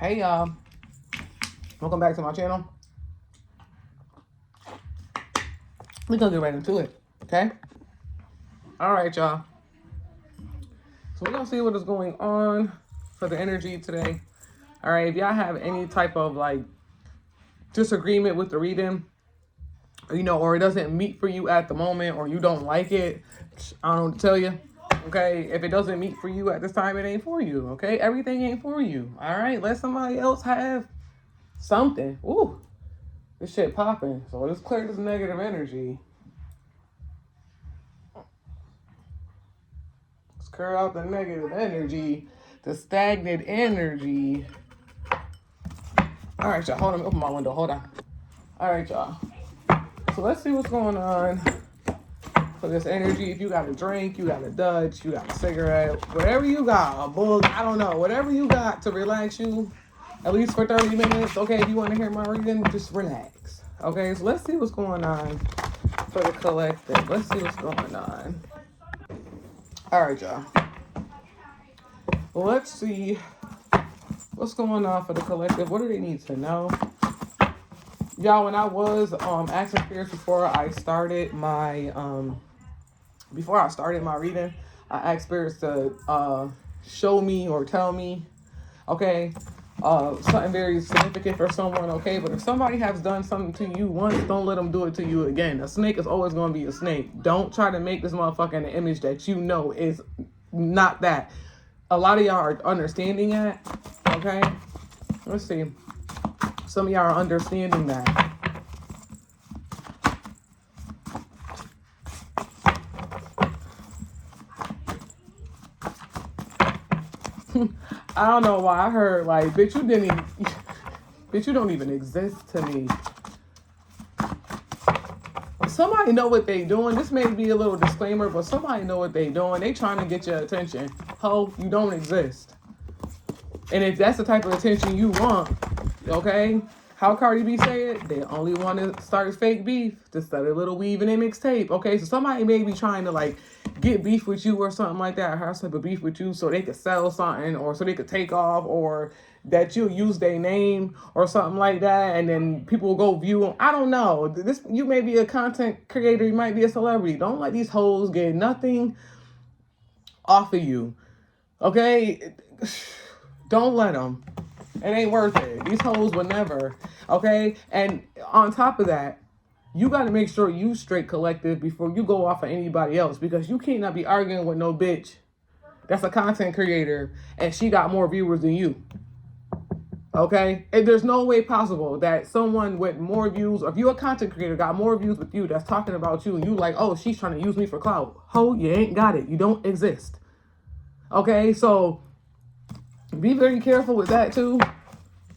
Hey y'all, welcome back to my channel. We're gonna get right into it, okay? All right, y'all. So we're gonna see what is going on for the energy today. All right, if y'all have any type of like disagreement with the reading, or it doesn't meet for you at the moment, or you don't like it, I don't know what to tell you. Okay, if it doesn't meet for you at this time, it ain't for you. Okay, everything ain't for you. All right, let somebody else have something. Ooh, this shit popping. So let's clear this negative energy. Let's clear out the negative energy, the stagnant energy. All right, y'all. Hold on. Open my window. Hold on. All right, y'all. So let's see what's going on for this energy. If you got a drink, you got a Dutch, you got a cigarette, whatever you got, a book, I don't know, whatever you got to relax you, at least for 30 minutes. Okay, if you want to hear my reading, just relax. Okay, so let's see what's going on for the collective. Let's see what's going on. All right, y'all. Well, let's see what's going on for the collective. What do they need to know? Y'all, when I was asking spirits before I started my reading, I asked spirits to show me or tell me, okay, something very significant for someone, okay? But if somebody has done something to you once, don't let them do it to you again. A snake is always going to be a snake. Don't try to make this motherfucker an image that you know is not that. A lot of y'all are understanding that, okay? Let's see. Some of y'all are understanding that. I don't know why I heard like, bitch, you don't even exist to me. Somebody know what they doing. This may be a little disclaimer, but somebody know what they doing. They trying to get your attention. Ho, you don't exist. And if that's the type of attention you want, okay? How Cardi B say it? They only want to start fake beef to start a little weave in their mixtape. Okay, so somebody may be trying to like get beef with you or something like that, or have some type of beef with you so they could sell something or so they could take off, or that you use their name or something like that, and then people will go view them. I don't know. This, you may be a content creator, you might be a celebrity. Don't let these hoes get nothing off of you. Okay? Don't let them. It ain't worth it. These hoes will never. Okay? And on top of that, you got to make sure you straight collective before you go off of anybody else, because you cannot be arguing with no bitch that's a content creator and she got more viewers than you. Okay? And there's no way possible that someone with more views, or if you're a content creator, got more views with you that's talking about you, and you like, oh, she's trying to use me for clout. Ho, you ain't got it. You don't exist. Okay? So be very careful with that too.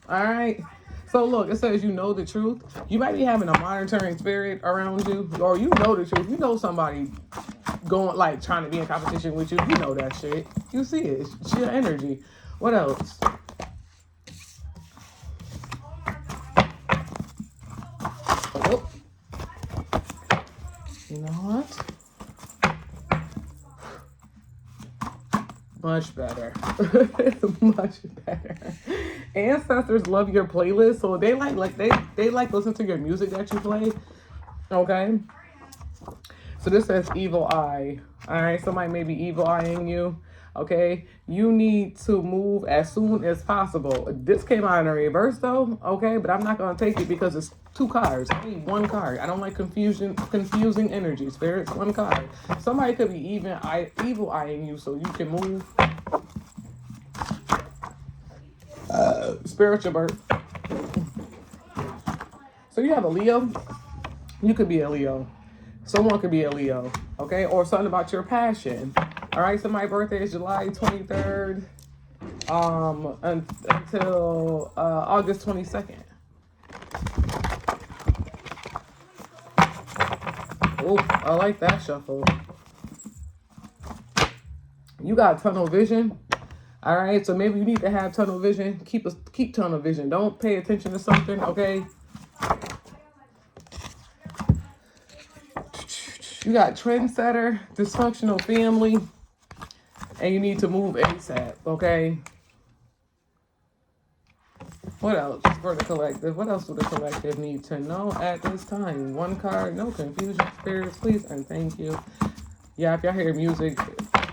All right. So look, it says you know the truth. You might be having a monitoring spirit around you, or you know the truth. You know somebody going like trying to be in competition with you. You know that shit. You see it. It's your energy. What else? Oh, you know what? Much better. Much better. Ancestors love your playlist, so they like listen to your music that you play. Okay. So this says evil eye. All right, somebody may be evil eyeing you. Okay, you need to move as soon as possible. This came out in a reverse though. Okay, but I'm not gonna take it because it's two cards. I need one card. I don't like confusing energy. Spirits, one card. Somebody could be evil eyeing you, so you can move. Spiritual birth. So you have a Leo. You could be a Leo. Someone could be a Leo, okay? Or something about your passion. All right, so my birthday is July 23rd until August 22nd. Oh, I like that shuffle. You got tunnel vision. All right, so maybe you need to have tunnel vision. Keep tunnel vision. Don't pay attention to something, okay? You got trendsetter, dysfunctional family, and you need to move ASAP, okay? What else for the collective? What else do the collective need to know at this time? One card, no confusion, spirits, please and thank you. Yeah, if y'all hear music,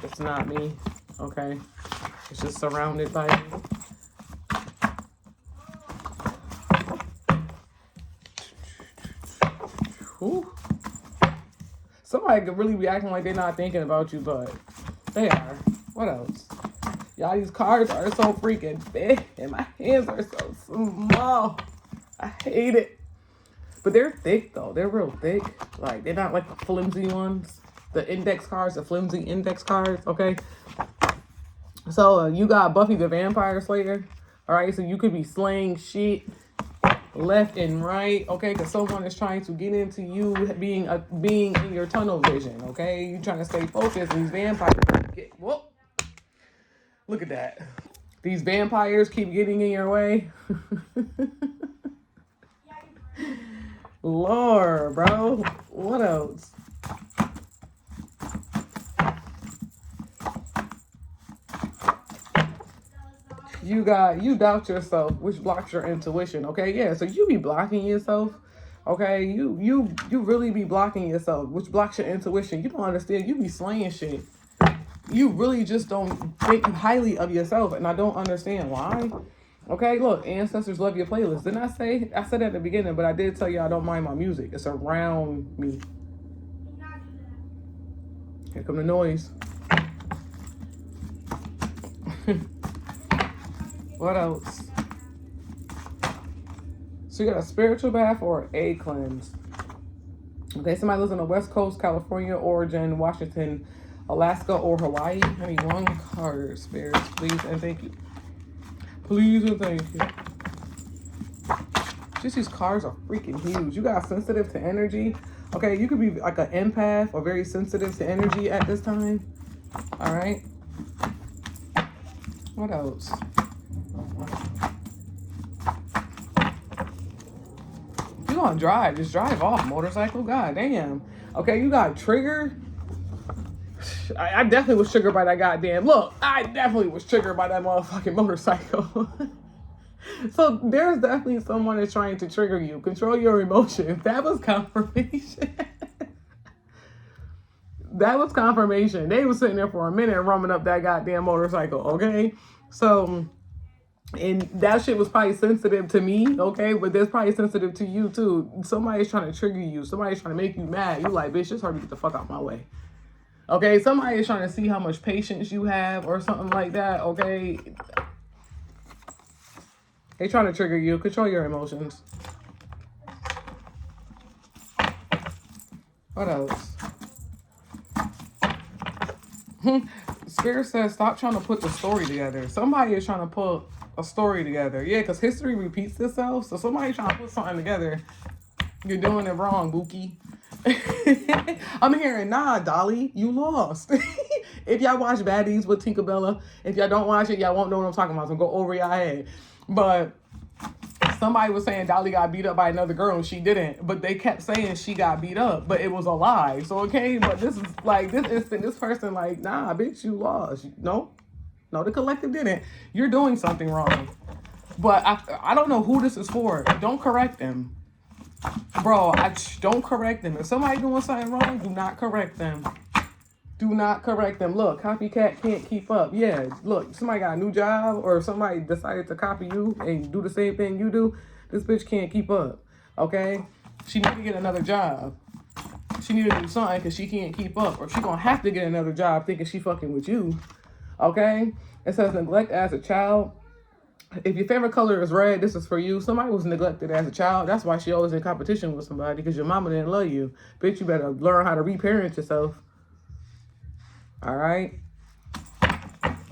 it's not me, okay? It's just surrounded by me. Whew. Somebody could really be acting like they're not thinking about you, but they are. What else? Y'all, these cards are so freaking big, and my hands are so small. I hate it. But they're thick, though. They're real thick. Like, they're not like the flimsy ones. The index cards, the flimsy index cards, okay? So, you got Buffy the Vampire Slayer. All right, so you could be slaying shit left and right, okay? Because someone is trying to get into you being in your tunnel vision, okay? You're trying to stay focused, and these vampires whoa. Look at that. These vampires keep getting in your way. Lord, bro. What else? You doubt yourself, which blocks your intuition. Okay, yeah. So you be blocking yourself. Okay, you really be blocking yourself, which blocks your intuition. You don't understand. You be slaying shit. You really just don't think highly of yourself, and I don't understand why. Okay, look, ancestors love your playlist. Didn't I say? I said that at the beginning, but I did tell you I don't mind my music. It's around me. Here come the noise. What else? So you got a spiritual bath or a cleanse. Okay, somebody lives on the West Coast, California, Oregon, Washington, Alaska, or Hawaii. I need one card, spirits, please and thank you. Please and thank you. Just these cards are freaking huge. You got sensitive to energy. Okay, you could be like an empath or very sensitive to energy at this time. All right. What else? You gonna drive? Just drive off, motorcycle. God damn. Okay, you got trigger. I definitely was triggered by that goddamn. Look, I definitely was triggered by that motherfucking motorcycle. So there's definitely someone that's trying to trigger you. Control your emotions. That was confirmation. That was confirmation. They was sitting there for a minute rumming up that goddamn motorcycle, okay? So, and that shit was probably sensitive to me, okay? But that's probably sensitive to you too. Somebody's trying to trigger you. Somebody's trying to make you mad. You like, bitch, just hurry get the fuck out my way. Okay, somebody is trying to see how much patience you have or something like that, okay? They trying to trigger you. Control your emotions. What else? Spirit says, stop trying to put the story together. Somebody is trying to put a story together. Yeah, because history repeats itself. So somebody trying to put something together. You're doing it wrong, Buki. I'm hearing, nah, Dolly, you lost. If y'all watch Baddies with Tinkerbella, if y'all don't watch it, y'all won't know what I'm talking about. So go over your head. But somebody was saying Dolly got beat up by another girl and she didn't. But they kept saying she got beat up, but it was a lie. So, okay, but this is like, this instant, this person like, nah, bitch, you lost. No, the collective didn't. You're doing something wrong. But I don't know who this is for. Don't correct them. Bro, don't correct them. If somebody doing something wrong, do not correct them. Do not correct them. Look, copycat can't keep up. Yeah, look, somebody got a new job or somebody decided to copy you and do the same thing you do. This bitch can't keep up, okay? She need to get another job. She need to do something because she can't keep up. Or she gonna have to get another job thinking she fucking with you, okay? It says neglect as a child. If your favorite color is red, this is for you. Somebody was neglected as a child. That's why she always in competition with somebody, because your mama didn't love you. Bitch, you better learn how to reparent yourself. All right?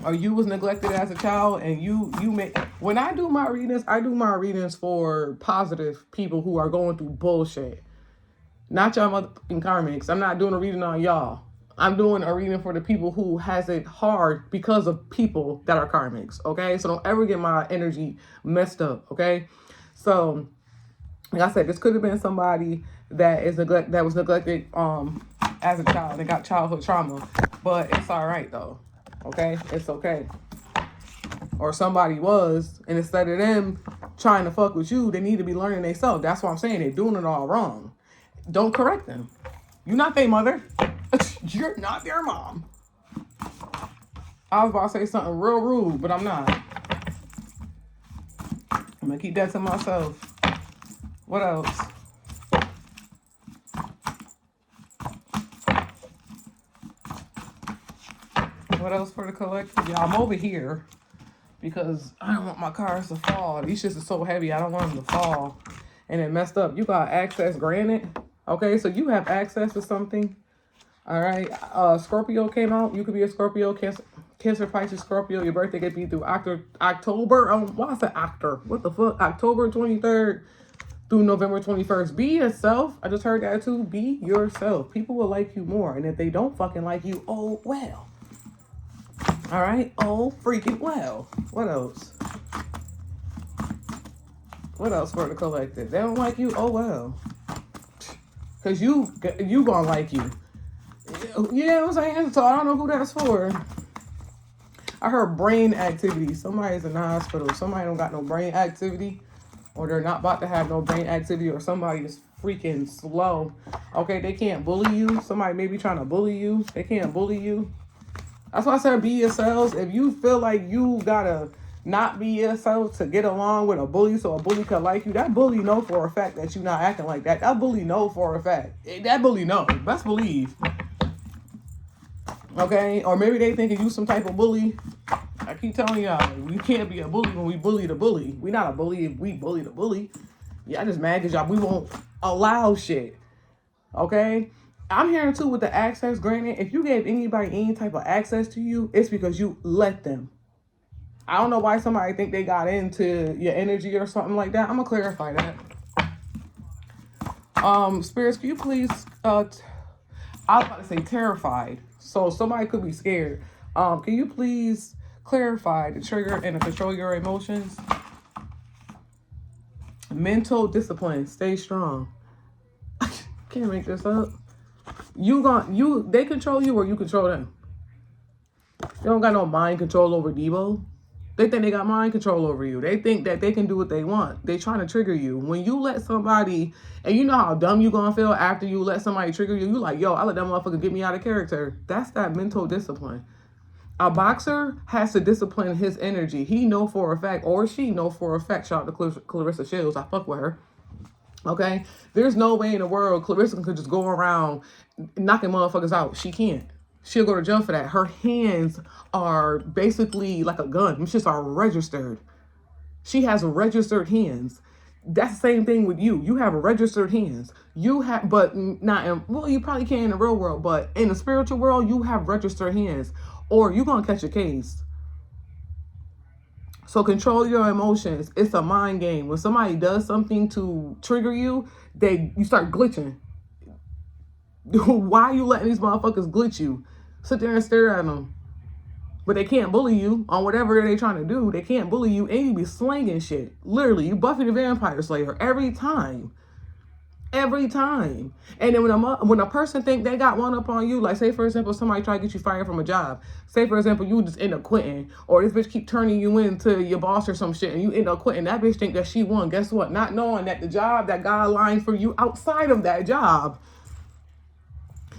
Or you was neglected as a child and you make... When I do my readings for positive people who are going through bullshit. Not y'all motherfucking karmics. I'm not doing a reading on y'all. I'm doing a reading for the people who has it hard because of people that are karmics, okay? So don't ever get my energy messed up, okay? So, like I said, this could have been somebody that was neglected as a child and got childhood trauma, but it's all right though, okay? It's okay. Or somebody was, and instead of them trying to fuck with you, they need to be learning themselves. That's what I'm saying. They're doing it all wrong. Don't correct them. You're not their mother. You're not their mom. I was about to say something real rude, but I'm not. I'm gonna keep that to myself. What else? What else for the collective? Yeah, I'm over here because I don't want my cars to fall. These shits are so heavy, I don't want them to fall. And it messed up. You got access granted. Okay, so you have access to something. All right. Scorpio came out. You could be a Scorpio, Cancer, Pisces, Scorpio. Your birthday could be through October. Why is it October? What the fuck? October 23rd through November 21st. Be yourself. I just heard that too. Be yourself. People will like you more. And if they don't fucking like you, oh well. All right. Oh freaking well. What else? What else for the collective? They don't like you, oh well. Cause you gonna like you. You know what I'm saying? So I don't know who that's for. I heard brain activity. Somebody's in the hospital. Somebody don't got no brain activity. Or they're not about to have no brain activity. Or somebody is freaking slow. Okay, they can't bully you. Somebody may be trying to bully you. They can't bully you. That's why I said be yourselves. If you feel like you gotta not be yourself to get along with a bully so a bully could like you, that bully know for a fact that you're not acting like that. That bully know for a fact. That bully know. Best believe. Okay? Or maybe they thinking you some type of bully. I keep telling y'all, we can't be a bully when we bully the bully. We not a bully if we bully the bully. Yeah, I just mad because y'all, we won't allow shit. Okay? I'm hearing too with the access granted. If you gave anybody any type of access to you, it's because you let them. I don't know why somebody think they got into your energy or something like that. I'm gonna clarify that. Spirits, can you please I was about to say terrified. So somebody could be scared. Can you please clarify the trigger and to control your emotions? Mental discipline, stay strong. Can't make this up. They control you or you control them. They don't got no mind control over Debo. They think they got mind control over you. They think that they can do what they want. They trying to trigger you. When you let somebody, and you know how dumb you gonna feel after you let somebody trigger you. You like, yo, I let that motherfucker get me out of character. That's that mental discipline. A boxer has to discipline his energy. He know for a fact, or she know for a fact. Shout out to Clarissa Shields. I fuck with her. Okay? There's no way in the world Clarissa could just go around knocking motherfuckers out. She can't. She'll go to jail for that. Her hands are basically like a gun. It's just are registered. She has registered hands. That's the same thing with you. You have registered hands. You have, but not in, well, you probably can in the real world, but in the spiritual world, you have registered hands, or you're gonna catch a case. So control your emotions. It's a mind game. When somebody does something to trigger you, you start glitching. Why are you letting these motherfuckers glitch you? Sit there and stare at them. But they can't bully you on whatever they're trying to do. They can't bully you, and you be slinging shit. Literally, you Buffy the Vampire Slayer every time. Every time. And then when a person think they got one up on you, like say for example, somebody try to get you fired from a job. Say for example, you just end up quitting, or this bitch keep turning you into your boss or some shit, and you end up quitting. That bitch think that she won. Guess what? Not knowing that the job that God aligned for you outside of that job.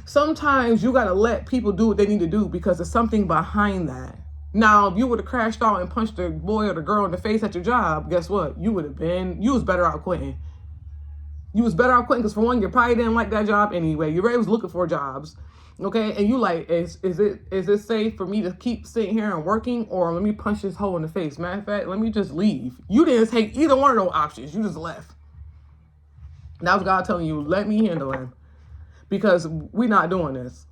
Sometimes you gotta let people do what they need to do because there's something behind that. Now, if you would have crashed out and punched the boy or the girl in the face at your job, guess what? You was better out quitting. You was better out quitting because for one, you probably didn't like that job anyway. You already was looking for jobs, okay? And you like, is it safe for me to keep sitting here and working, or let me punch this hoe in the face? Matter of fact, let me just leave. You didn't take either one of those options. You just left. That was God telling you, let me handle him. Because we're not doing this.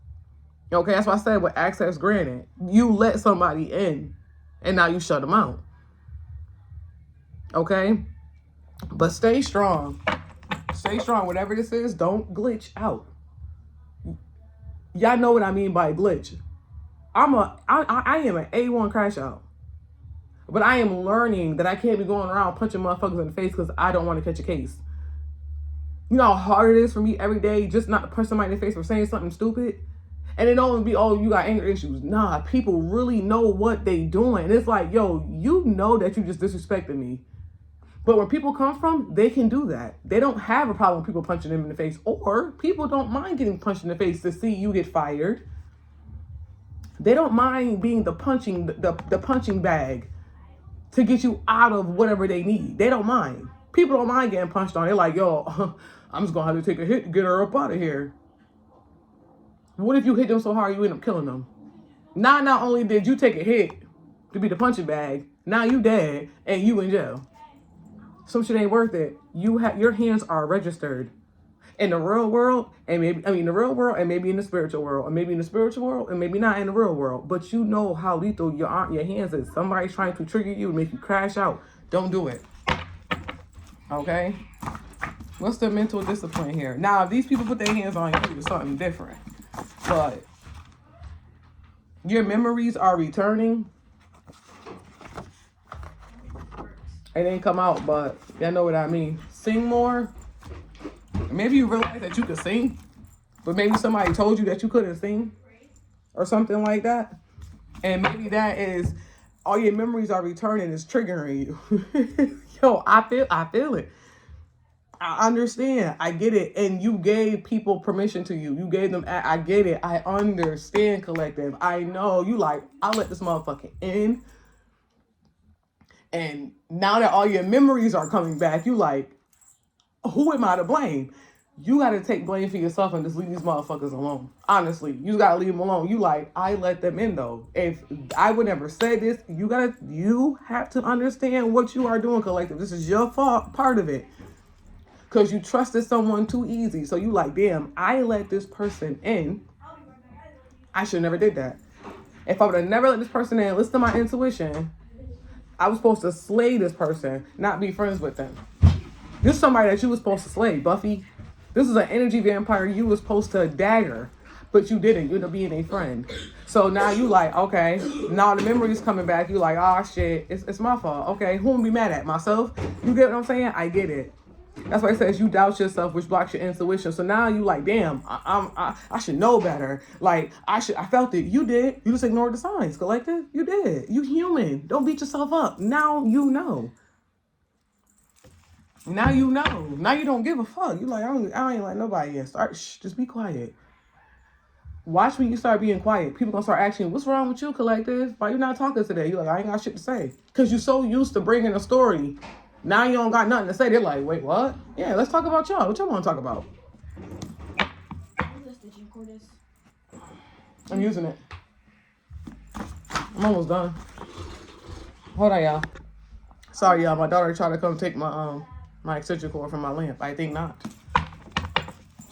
Okay, that's why I said with access granted, you let somebody in and now you shut them out. Okay? But stay strong. Stay strong. Whatever this is, don't glitch out. Y'all know what I mean by glitch. I am an A1 crash out. But I am learning that I can't be going around punching motherfuckers in the face because I don't want to catch a case. You know how hard it is for me every day just not to punch somebody in the face for saying something stupid? And it don't be, oh, you got anger issues. Nah, people really know what they doing. And it's like, yo, you know that you just disrespected me. But where people come from, they can do that. They don't have a problem with people punching them in the face, or people don't mind getting punched in the face to see you get fired. They don't mind being the punching bag to get you out of whatever they need. They don't mind. People don't mind getting punched on. They're like, yo, I'm just gonna have to take a hit to get her up out of here. What if you hit them so hard you end up killing them? Not only did you take a hit to be the punching bag, now you dead and you in jail. Some shit ain't worth it. Your hands are registered in the real world, and maybe the real world, and maybe in the spiritual world, and maybe in the spiritual world, and maybe not in the real world. But you know how lethal your hands is. Somebody's trying to trigger you, make you crash out. Don't do it. Okay. What's the mental discipline here? Now, if these people put their hands on you, it's something different. But your memories are returning. It ain't come out, but y'all know what I mean. Sing more. Maybe you realize that you could sing, but maybe somebody told you that you couldn't sing or something like that. And maybe that is all your memories are returning is triggering you. Yo, I feel it. I understand. I get it. And you gave people permission to you. You gave them, I get it. I understand, collective. I know. You like, I let this motherfucker in. And now that all your memories are coming back, you like, who am I to blame? You got to take blame for yourself and just leave these motherfuckers alone. Honestly, you got to leave them alone. You like, I let them in though. If I would never say this, you have to understand what you are doing, collective. This is your fault, part of it. Because you trusted someone too easy. So you like, damn, I let this person in. I should have never did that. If I would have never let this person in, listen to my intuition, I was supposed to slay this person, not be friends with them. This is somebody that you was supposed to slay, Buffy. This is an energy vampire you was supposed to dagger, but you didn't. You ended up being a friend. So now you like, okay, now the memory's coming back. You like, oh shit, it's my fault. Okay, who am I be mad at? Myself? You get what I'm saying? I get it. That's why it says you doubt yourself, which blocks your intuition. So now you like, damn, I should know better. Like, I felt it. You did. You just ignored the signs, collective. You did. You human. Don't beat yourself up. Now you know. Now you know. Now you don't give a fuck. You like, I ain't like nobody in. Just be quiet. Watch when you start being quiet. People gonna start asking, what's wrong with you, collective? Why you not talking today? You like, I ain't got shit to say. Because you're so used to bringing a story. Now you don't got nothing to say. They're like, wait, what? Yeah, let's talk about y'all. What y'all want to talk about? I'm using it. I'm almost done. Hold on, y'all. Sorry, y'all. My daughter tried to come take my my extension cord from my lamp. I think not.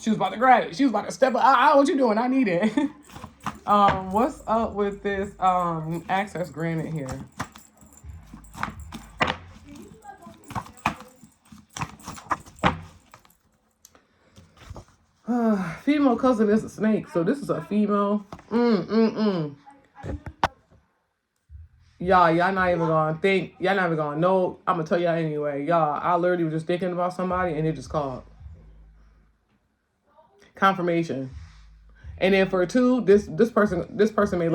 She was about to grab it. She was about to step up. What you doing? I need it. What's up with this access granted here? Female cousin is a snake, so this is a female. Y'all not even gonna think. Y'all not even gonna know. I'm gonna tell y'all anyway. Y'all, I literally was just thinking about somebody and it just called. Confirmation. And then for two, this person may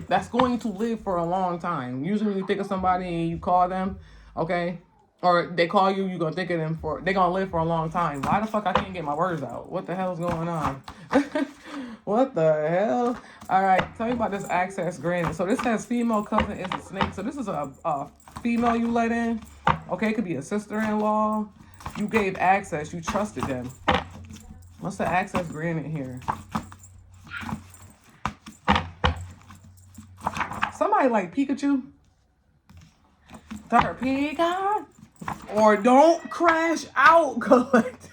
that's going to live for a long time. Usually when you think of somebody and you call them, okay, or they call you, you're gonna think of them they're gonna live for a long time. Why the fuck I can't get my words out? What the hell's going on? What the hell? All right, tell me about this access granted. So this says female cousin is a snake. So this is a female you let in. Okay, it could be a sister-in-law. You gave access. You trusted them. What's the access granted here? Somebody like Pikachu? Dr. Pikachu? Or don't crash out, collective.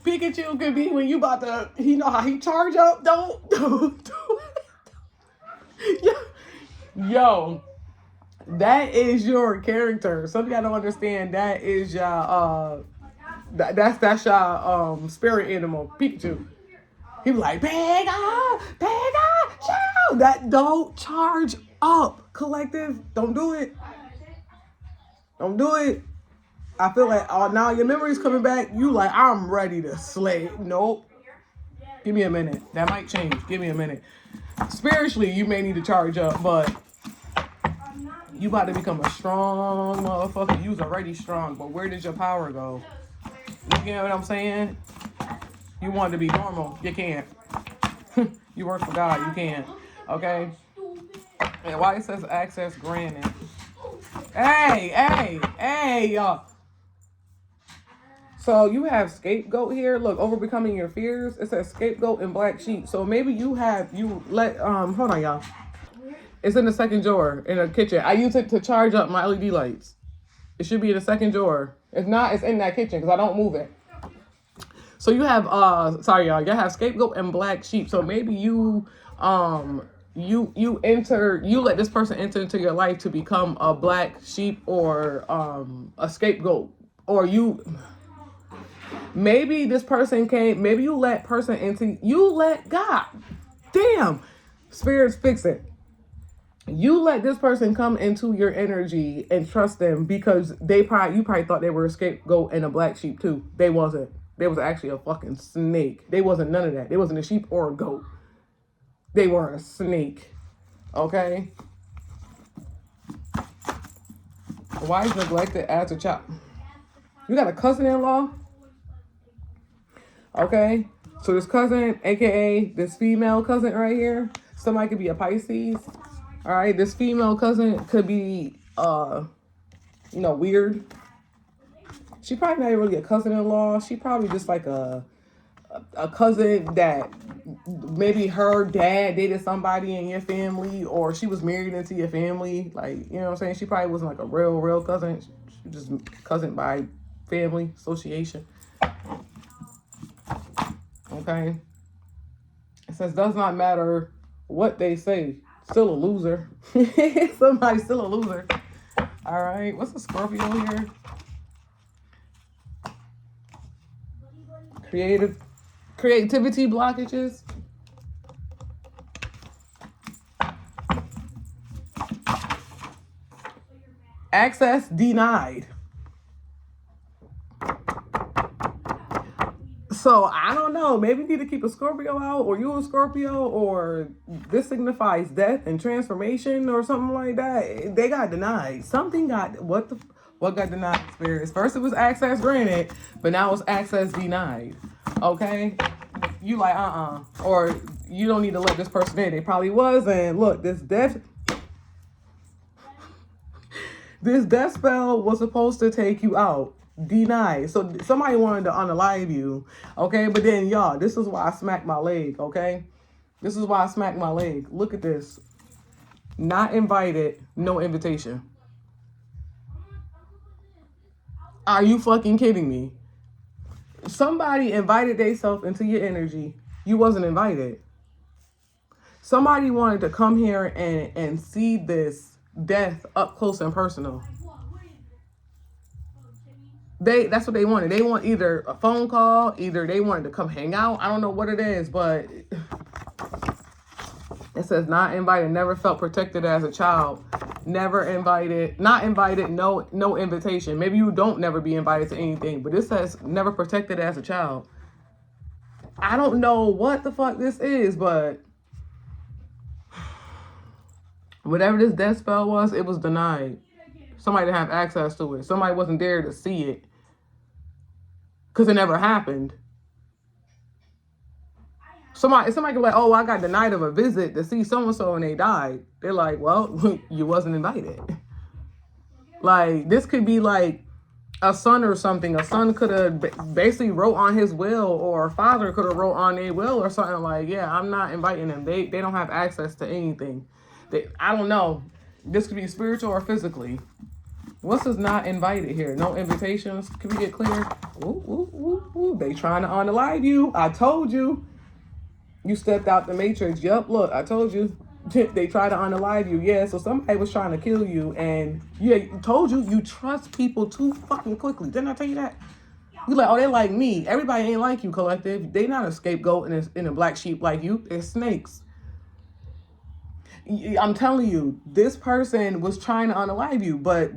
Pikachu could be when you about to, you know how he charge up? Don't do it. Yo, that is your character. Some of y'all don't understand. That is your, that's your spirit animal, Pikachu. He be like, Pikachu, shout. That don't charge up, collective. Don't do it. Don't do it. I feel like now your memory's coming back. You like, I'm ready to slay. Nope. Give me a minute. That might change. Give me a minute. Spiritually, you may need to charge up, but You about to become a strong motherfucker. You was already strong, but where did your power go? You get what I'm saying? You wanted to be normal. You can't. You work for God. You can't. Okay? And why it says access granted. Hey, y'all. So you have scapegoat here. Look, overcoming your fears. It says scapegoat and black sheep. So maybe hold on, y'all. It's in the second drawer in the kitchen. I use it to charge up my LED lights. It should be in the second drawer. If not, it's in that kitchen because I don't move it. So you have sorry y'all, you have scapegoat and black sheep. So maybe you let this person enter into your life to become a black sheep or a scapegoat. Or maybe this person maybe you let God. Damn. Spirits fix it. You let this person come into your energy and trust them because you probably thought they were a scapegoat and a black sheep too. They wasn't. They was actually a fucking snake. They wasn't none of that. They wasn't a sheep or a goat. They were a snake. Okay? Why is neglected as a child? You got a cousin-in-law? Okay? So this cousin, aka this female cousin right here, somebody could be a Pisces. All right, this female cousin could be, weird. She probably not really a cousin-in-law. She probably just like a cousin that maybe her dad dated somebody in your family, or she was married into your family. Like, you know what I'm saying? She probably wasn't like a real cousin. She just cousin by family association. Okay. It says does not matter what they say. Still a loser. Somebody's still a loser. All right. What's the Scorpio here? Creativity blockages. Access denied. So I don't know. Maybe you need to keep a Scorpio out, or you a Scorpio, or this signifies death and transformation, or something like that. They got denied. Something got what got denied, spirits? First it was access granted, but now it's access denied. Okay, you like or you don't need to let this person in. They probably was, and look, this death spell was supposed to take you out. Denied. So somebody wanted to unalive you. Okay, but then y'all, this is why I smacked my leg. Okay, this is why I smacked my leg. Look at this. Not invited, no invitation. Are you fucking kidding me? Somebody invited themselves into your energy. You wasn't invited. Somebody wanted to come here and see this death up close and personal. That's what they wanted. They want either a phone call, either they wanted to come hang out. I don't know what it is, but it says not invited, never felt protected as a child. Never invited, not invited, no invitation. Maybe you don't never be invited to anything, but it says never protected as a child. I don't know what the fuck this is, but whatever this death spell was, it was denied. Somebody didn't have access to it. Somebody wasn't there to see it. Because it never happened. Somebody could be like, oh, I got denied of a visit to see so-and-so and they died. They're like, well, you wasn't invited. Like, this could be like a son or something. A son could have basically wrote on his will, or a father could have wrote on their will or something like, yeah, I'm not inviting them. They don't have access to anything. I don't know. This could be spiritual or physically. What's this not invited here? No invitations. Can we get clear? Ooh. They trying to unalive you. I told you. You stepped out the matrix. Yup, look, I told you. They tried to unalive you. Yeah, so somebody was trying to kill you. And yeah, told you, you trust people too fucking quickly. Didn't I tell you that? You like, oh, they like me. Everybody ain't like you, collective. They not a scapegoat and a black sheep like you. They're snakes. I'm telling you, this person was trying to unalive you, but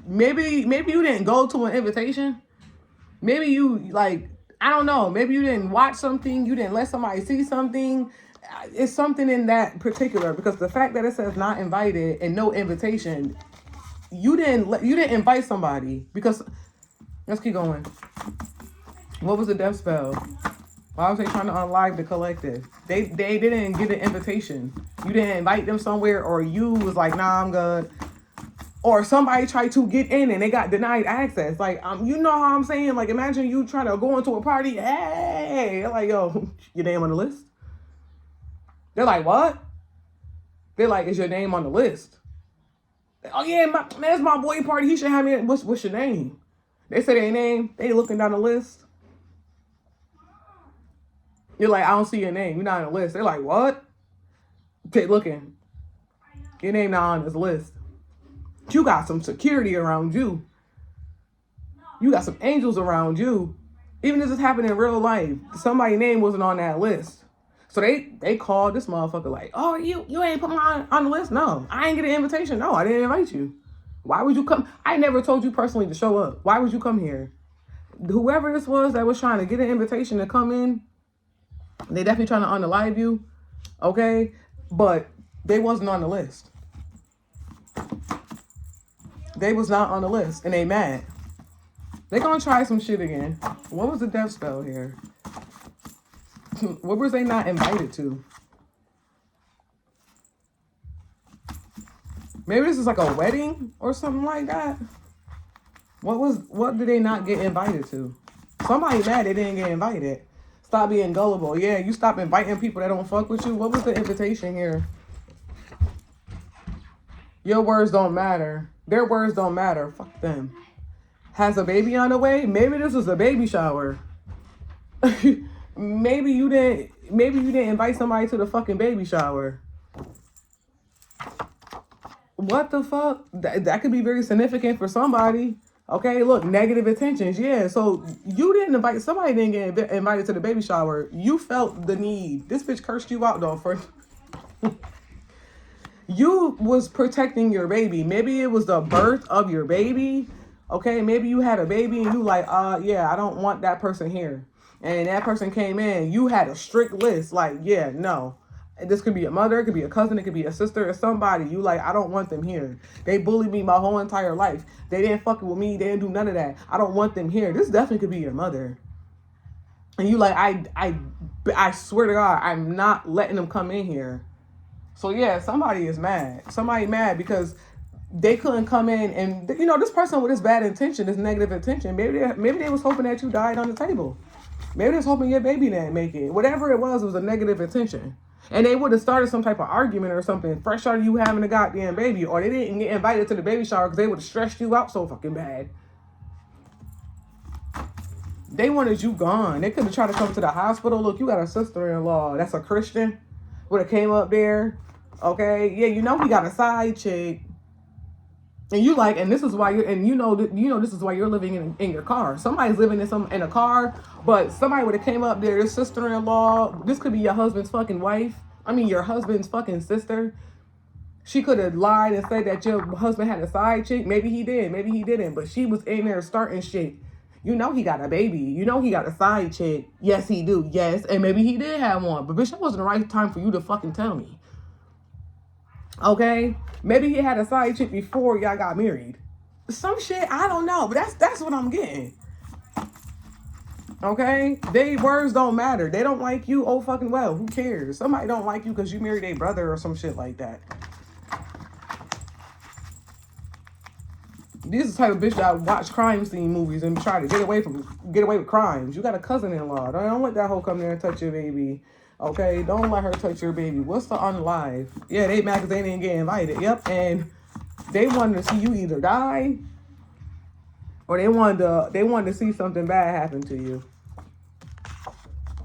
maybe you didn't go to an invitation. Maybe you, like, I don't know. Maybe you didn't watch something. You didn't let somebody see something. it's something in that particular, because the fact that it says not invited and no invitation, you didn't invite somebody. Because let's keep going. What was the death spell? Why was they trying to unlive the collective? They didn't get an invitation. You didn't invite them somewhere, or you was like, nah, I'm good. Or somebody tried to get in and they got denied access. Like, you know how I'm saying? Like, imagine you trying to go into a party. Hey, they're like, yo, your name on the list? They're like, what? They're like, is your name on the list? Oh yeah, that's my boy party. He should have me. What's your name? They say their name. They looking down the list. You're like, I don't see your name. You're not on the list. They're like, what? They looking. Your name not on this list. You got some security around you. You got some angels around you. Even if this happened in real life, somebody's name wasn't on that list. So they called this motherfucker like, oh, you ain't put me on the list? No, I ain't get an invitation. No, I didn't invite you. Why would you come? I never told you personally to show up. Why would you come here? Whoever this was that was trying to get an invitation to come in, they definitely trying to unalive you, okay? But they wasn't on the list. They was not on the list, and they mad. They gonna try some shit again. What was the death spell here? What was they not invited to? Maybe this is like a wedding or something like that. What did they not get invited to? Somebody mad they didn't get invited. Stop being gullible. Yeah, you stop inviting people that don't fuck with you. What was the invitation here? Your words don't matter. Their words don't matter. Fuck them. Has a baby on the way? Maybe this was a baby shower. Maybe you didn't invite somebody to the fucking baby shower. What the fuck? That could be very significant for somebody. Okay, look, negative intentions. Yeah, so you didn't invite, somebody didn't get invited to the baby shower. You felt the need. This bitch cursed you out though for you was protecting your baby. Maybe it was the birth of your baby. Okay, maybe you had a baby and you like, yeah, I don't want that person here. And that person came in, you had a strict list, like, yeah, no. This could be a mother, it could be a cousin, it could be a sister or somebody. You like, I don't want them here. They bullied me my whole entire life. They didn't fuck with me, they didn't do none of that. I don't want them here. This definitely could be your mother. And you like, I swear to God, I'm not letting them come in here. So yeah, somebody is mad. Somebody mad because they couldn't come in and, you know, this person with this bad intention, this negative intention, maybe they was hoping that you died on the table. Maybe they was hoping your baby didn't make it. Whatever it was a negative intention. And they would have started some type of argument or something fresh out of you having a goddamn baby. Or they didn't get invited to the baby shower because they would have stressed you out so fucking bad. They wanted you gone. They could have tried to come to the hospital. Look, you got a sister-in-law that's a Christian. Would have came up there. Okay? Yeah, you know he got a side chick. And you like, and this is why this is why you're living in your car. Somebody's living in a car, but somebody would have came up there, your sister-in-law, this could be your husband's fucking wife. I mean, your husband's fucking sister. She could have lied and said that your husband had a side chick. Maybe he did, maybe he didn't, but she was in there starting shit. You know he got a baby. You know he got a side chick. Yes, he do. Yes, and maybe he did have one, but bitch, that wasn't the right time for you to fucking tell me. Okay, maybe he had a side chick before y'all got married. Some shit, I don't know, but that's what I'm getting. Okay, they words don't matter. They don't like you. Oh fucking well, who cares? Somebody don't like you because you married a brother or some shit like that. This is the type of bitch that watch crime scene movies and try to get away with crimes. You got a cousin-in-law. Don't let that hoe come there and touch your baby. Okay, don't let her touch your baby. What's the unlive? Yeah, they mad because they didn't get invited. Yep, and they wanted to see you either die or they wanted to see something bad happen to you.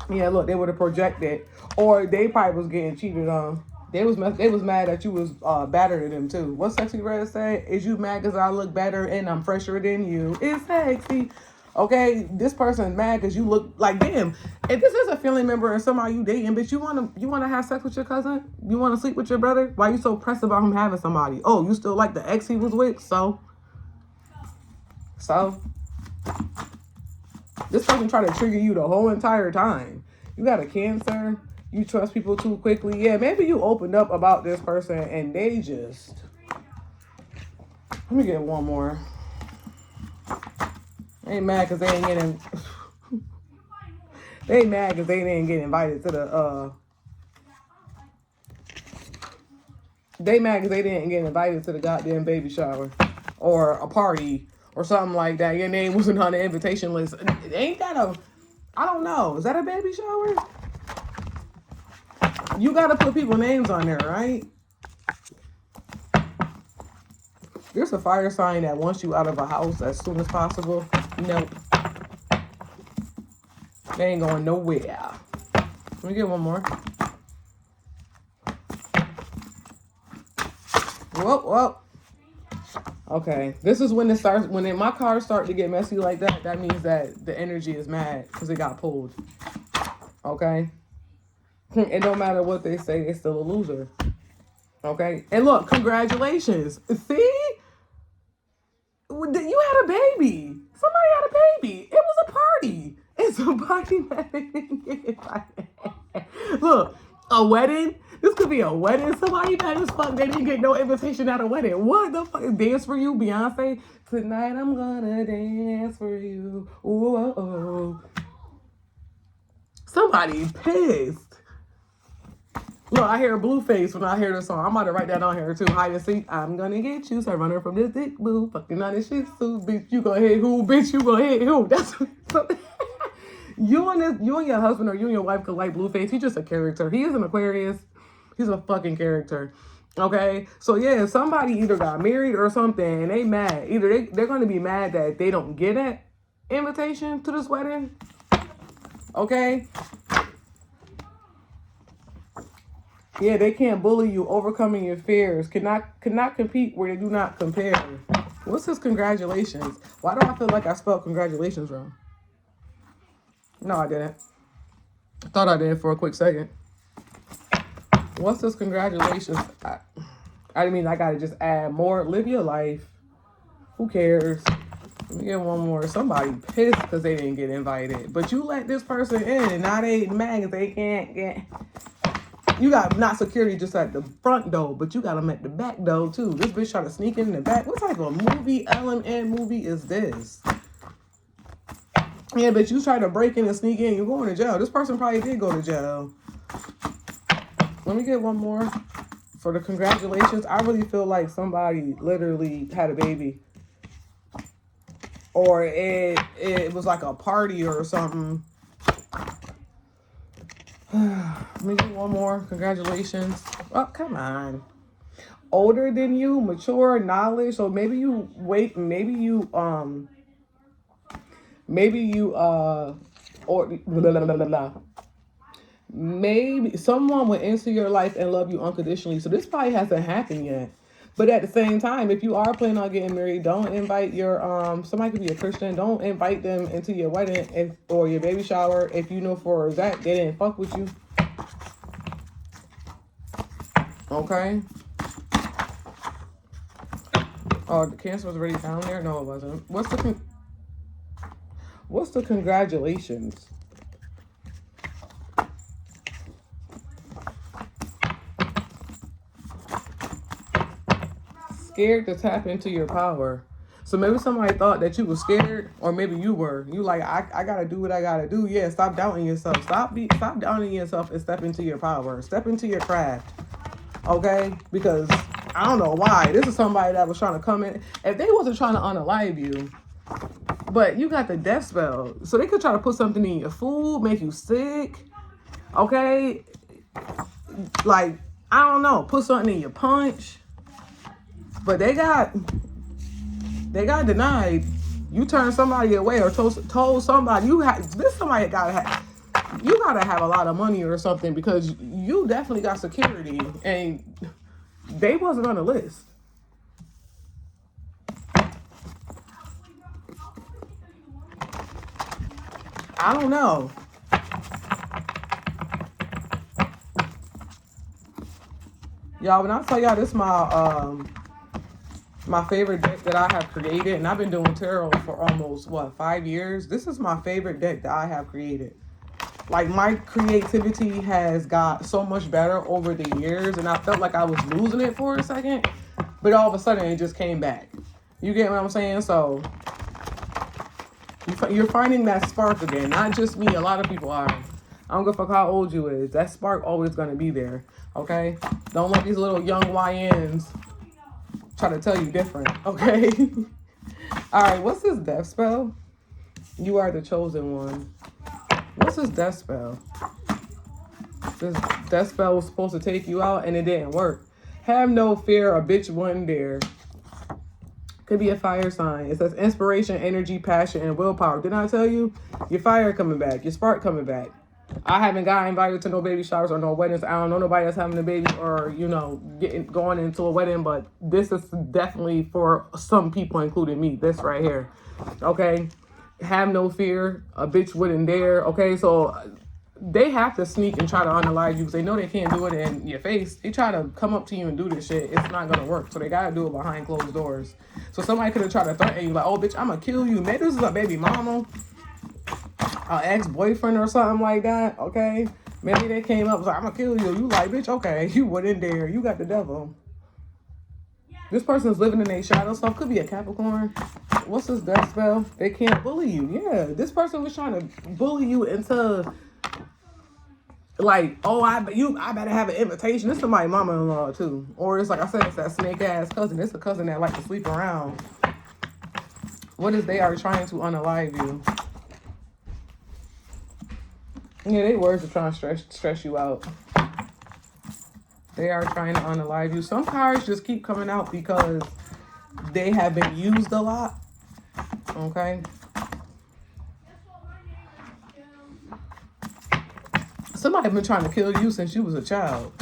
Yeah, look, they would have projected, or they probably was getting cheated on. They was mad that you was better than them too. What Sexy Red say? Is you mad because I look better and I'm fresher than you? It's sexy. Okay, this person's mad because you look like them. If this is a family member and somebody you dating, bitch, you wanna have sex with your cousin? You wanna sleep with your brother? Why you so pressed about him having somebody? Oh, you still like the ex he was with? So this person try to trigger you the whole entire time. You got a Cancer. You trust people too quickly. Yeah, maybe you opened up about this person and they just... Let me get one more. They ain't mad because they ain't getting... They ain't mad because they didn't get invited to the... They mad because they didn't get invited to the goddamn baby shower. Or a party. Or something like that. Your name wasn't on the invitation list. Ain't that a... I don't know. Is that a baby shower? You gotta put people's names on there, right? There's a fire sign that wants you out of a house as soon as possible. Nope. They ain't going nowhere. Let me get one more. Whoa. Okay. This is when it starts. When my cars start to get messy like that, that means that the energy is mad because it got pulled. Okay? And no matter what they say, it's still a loser. Okay? And look, congratulations. See? You had a baby. Somebody had a baby. It was a party. It's a party that didn't get invited. Look, a wedding. This could be a wedding. Somebody mad as fuck. They didn't get no invitation at a wedding. What the fuck? Dance for you, Beyonce? Tonight I'm gonna dance for you. Whoa. Somebody pissed. Look, I hear a Blueface when I hear the song. I'm about to write that on here too. Hide and seek. I'm gonna get you. Start running from this dick boo. Fucking on this shit too. Bitch, you gonna hit who? Bitch, you gonna hit who? That's what you and your husband or you and your wife could like Blueface. He's just a character. He is an Aquarius. He's a fucking character. Okay? So yeah, somebody either got married or something and they mad. Either they're gonna be mad that they don't get an invitation to this wedding. Okay? Yeah, they can't bully you, overcoming your fears. Cannot compete where they do not compare. What's this congratulations? Why do I feel like I spelled congratulations wrong? No, I didn't. I thought I did for a quick second. What's this congratulations? I mean, I gotta just add more. Live your life. Who cares? Let me get one more. Somebody pissed because they didn't get invited. But you let this person in and now they mad because they can't get... You got not security just at the front door, but you got them at the back door too. This bitch trying to sneak in the back. What type of movie, LMN movie is this? Yeah, but you try to break in and sneak in, you're going to jail. This person probably did go to jail. Let me get one more for the congratulations. I really feel like somebody literally had a baby. Or it was like a party or something. Let me get one more. Congratulations. Oh, come on. Older than you, mature, knowledge. So maybe you wait, or blah, blah, blah, blah, blah. Maybe someone will enter your life and love you unconditionally. So this probably hasn't happened yet. But at the same time, if you are planning on getting married, don't invite your somebody could be a Christian. Don't invite them into your wedding or your baby shower if you know for that they didn't fuck with you. Okay. Oh, the Cancer was already down there. No, it wasn't. What's the congratulations? Scared to tap into your power. So maybe somebody thought that you were scared, or maybe you were. You like, I gotta do what I gotta do. Yeah, stop doubting yourself. Stop doubting yourself and step into your power. Step into your craft. Okay? Because I don't know why. This is somebody that was trying to come in. If they wasn't trying to unalive you, but you got the death spell, so they could try to put something in your food, make you sick. Okay? Like, I don't know, put something in your punch. But they got denied. You turned somebody away or told somebody you gotta have a lot of money or something because you definitely got security and they wasn't on the list. I don't know. Y'all, when I tell y'all this my favorite deck that I have created, and I've been doing tarot for almost 5 years. This is my favorite deck that I have created. Like, my creativity has got so much better over the years, and I felt like I was losing it for a second, but all of a sudden it just came back. You get what I'm saying? So you're finding that spark again. Not just me. A lot of people are. I don't give a fuck how old you is. That spark always going to be there. Okay? Don't let these little young YNs try to tell you different. Okay? All right. What's this death spell? You are the chosen one. What's this death spell? This death spell was supposed to take you out and it didn't work. Have no fear. A bitch wouldn't dare. Could be a fire sign. It says inspiration, energy, passion, and willpower. Didn't I tell you? Your fire coming back. Your spark coming back. I haven't got invited to no baby showers or no weddings. I don't know nobody that's having a baby or, you know, going into a wedding. But this is definitely for some people, including me. This right here. Okay? Have no fear. A bitch wouldn't dare. Okay? So they have to sneak and try to unalive you because they know they can't do it in your face. They try to come up to you and do this shit. It's not going to work. So they got to do it behind closed doors. So somebody could have tried to threaten you like, oh, bitch, I'm going to kill you. Maybe this is a baby mama, an ex-boyfriend or something like that. Okay? Maybe they came up and was like, I'm going to kill you. You like, bitch, okay. You wouldn't dare. You got the devil. This person's living in their shadow self. Could be a Capricorn. What's this death spell? They can't bully you. Yeah. This person was trying to bully you into... like, oh, I better have an invitation. This is my mama-in-law, too. Or it's like I said, it's that snake-ass cousin. It's a cousin that like to sleep around. What is they are trying to unalive you? Yeah, they words are trying to stress you out. They are trying to unalive you. Some cards just keep coming out because they have been used a lot. Okay? Somebody been trying to kill you since you was a child.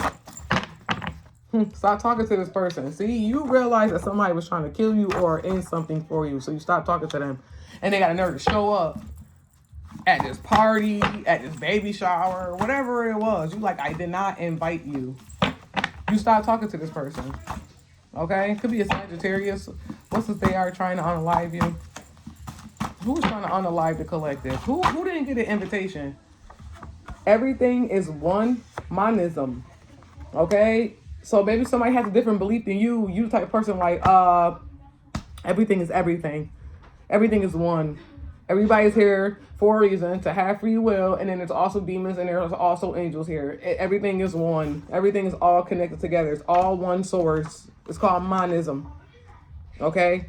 Stop talking to this person. See, you realize that somebody was trying to kill you or end something for you. So you stop talking to them. And they got a nerve to show up at this party, at this baby shower, whatever it was. You like, I did not invite you. You stop talking to this person. Okay? Could be a Sagittarius. What's this they are trying to unalive you? Who's trying to unalive the collective? Who didn't get an invitation? Everything is one monism. Okay? So maybe somebody has a different belief than you. You the type of person like, everything is everything. Everything is one. Everybody's here for a reason, to have free will. And then there's also demons and there's also angels here. Everything is one. Everything is all connected together. It's all one source. It's called monism. Okay?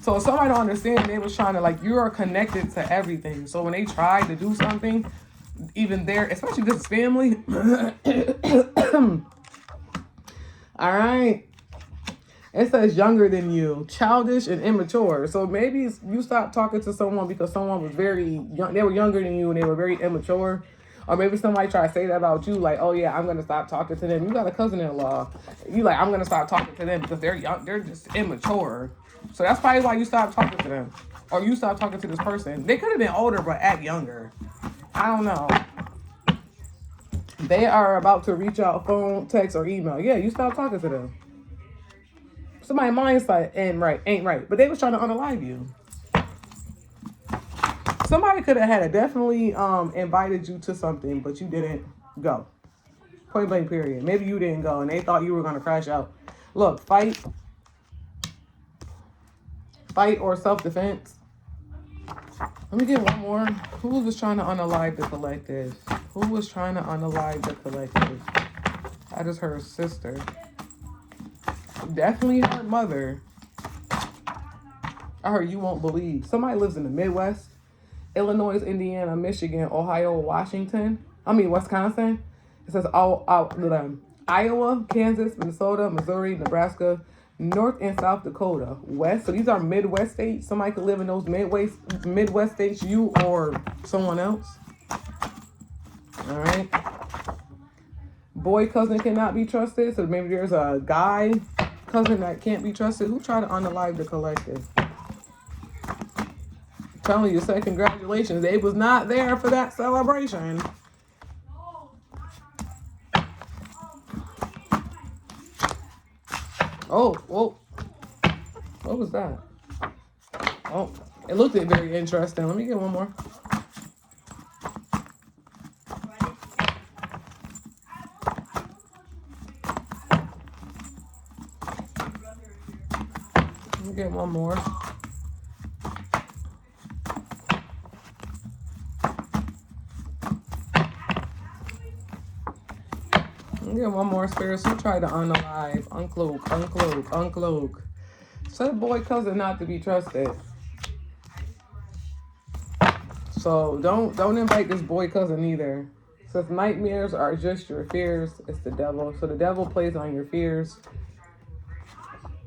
So if somebody don't understand, they was trying to, like, you are connected to everything. So when they try to do something, even there, especially this family. All right. It says younger than you, childish and immature. So maybe you stopped talking to someone because someone was very young. They were younger than you and they were very immature. Or maybe somebody tried to say that about you, like, oh yeah, I'm going to stop talking to them. You got a cousin-in-law. You like, I'm going to stop talking to them because they're young. They're just immature. So that's probably why you stopped talking to them. Or you stopped talking to this person. They could have been older, but act younger. I don't know. They are about to reach out, phone, text, or email. Yeah, you stopped talking to them. Somebody's mindset ain't right. But they was trying to unalive you. Somebody could have had definitely invited you to something, but you didn't go. Point blank period. Maybe you didn't go and they thought you were going to crash out. Look, fight or self-defense. Let me get one more. Who was trying to unalive the collective? Who was trying to unalive the collective? I just heard sister. Definitely her mother. I heard you won't believe. Somebody lives in the Midwest. Illinois, Indiana, Michigan, Ohio, Wisconsin. It says Iowa, Kansas, Minnesota, Missouri, Nebraska, North and South Dakota, West. So these are Midwest states. Somebody could live in those Midwest states, you or someone else. All right. Boy cousin cannot be trusted. So maybe there's a guy cousin that can't be trusted. Who tried to unalive the collective? I'm telling you, say congratulations. They was not there for that celebration. Oh, whoa. What was that? Oh, It looked very interesting. Let me get one more. Let me get one more. Get one more, spirits. You try to unalive, uncloak. Said boy cousin not to be trusted. So don't invite this boy cousin either. Says nightmares are just your fears. It's the devil. So the devil plays on your fears.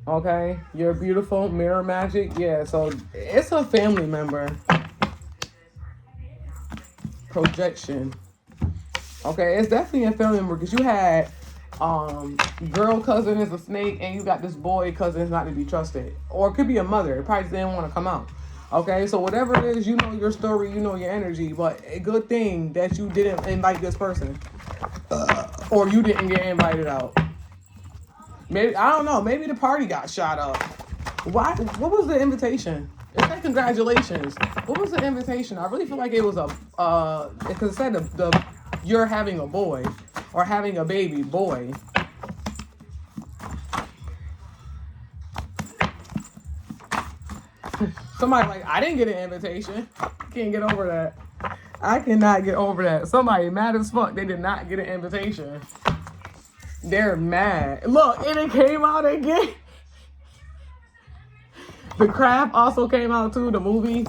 Okay, you're beautiful. Mirror magic. Yeah. So it's a family member. Projection. Okay, it's definitely a family member because you had girl cousin is a snake and you got this boy cousin is not to be trusted. Or it could be a mother. It probably didn't want to come out. Okay, so whatever it is, you know your story, you know your energy. But a good thing that you didn't invite this person. Or you didn't get invited out. Maybe, I don't know, maybe the party got shot up. Why? What was the invitation? It said congratulations. What was the invitation? I really feel like it was because it said the you're having a boy or having a baby boy. Somebody like, I didn't get an invitation. Can't get over that. I cannot get over that. Somebody mad as fuck. They did not get an invitation. They're mad. Look, and it came out again. The Craft also came out too, the movie.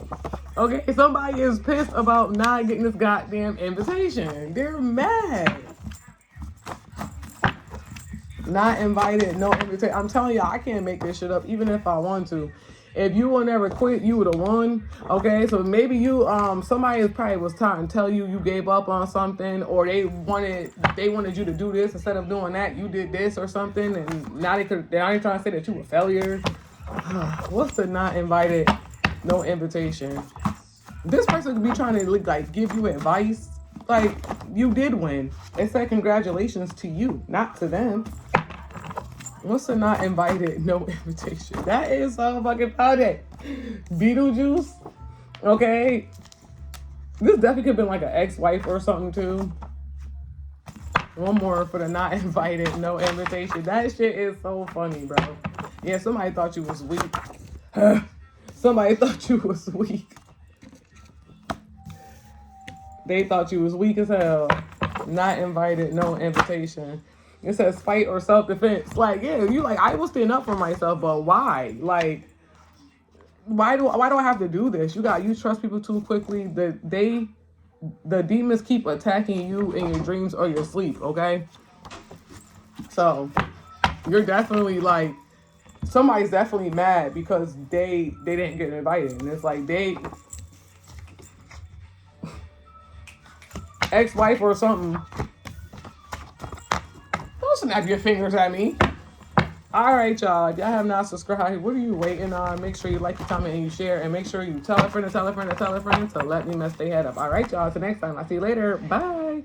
Okay, somebody is pissed about not getting this goddamn invitation. They're mad. Not invited, no invitation. I'm telling y'all, I can't make this shit up even if I want to. If you will never quit, you would have won. Okay, so maybe you somebody probably was trying to tell you you gave up on something, or they wanted you to do this instead of doing that. You did this or something, and now they're trying to say that you were a failure. What's the not invited, no invitation? This person could be trying to like give you advice. Like, you did win. It said congratulations to you, not to them. What's the not invited, no invitation? That is so fucking funny. Beetlejuice. Okay. This definitely could have been like an ex-wife or something too. One more for the not invited, no invitation. That shit is so funny, bro. Yeah, somebody thought you was weak. Somebody thought you was weak. They thought you was weak as hell. Not invited, no invitation. It says fight or self-defense. Like, yeah, you like, I will stand up for myself, but why? Like, why do I have to do this? You trust people too quickly. The demons keep attacking you in your dreams or your sleep, okay? So you're definitely like, somebody's definitely mad because they didn't get invited. And it's like ex-wife or something. Don't snap your fingers at me. All right, y'all. If y'all have not subscribed, what are you waiting on? Make sure you like, you comment, and you share. And make sure you tell a friend to let me mess their head up. All right, y'all. Till next time. I'll see you later. Bye.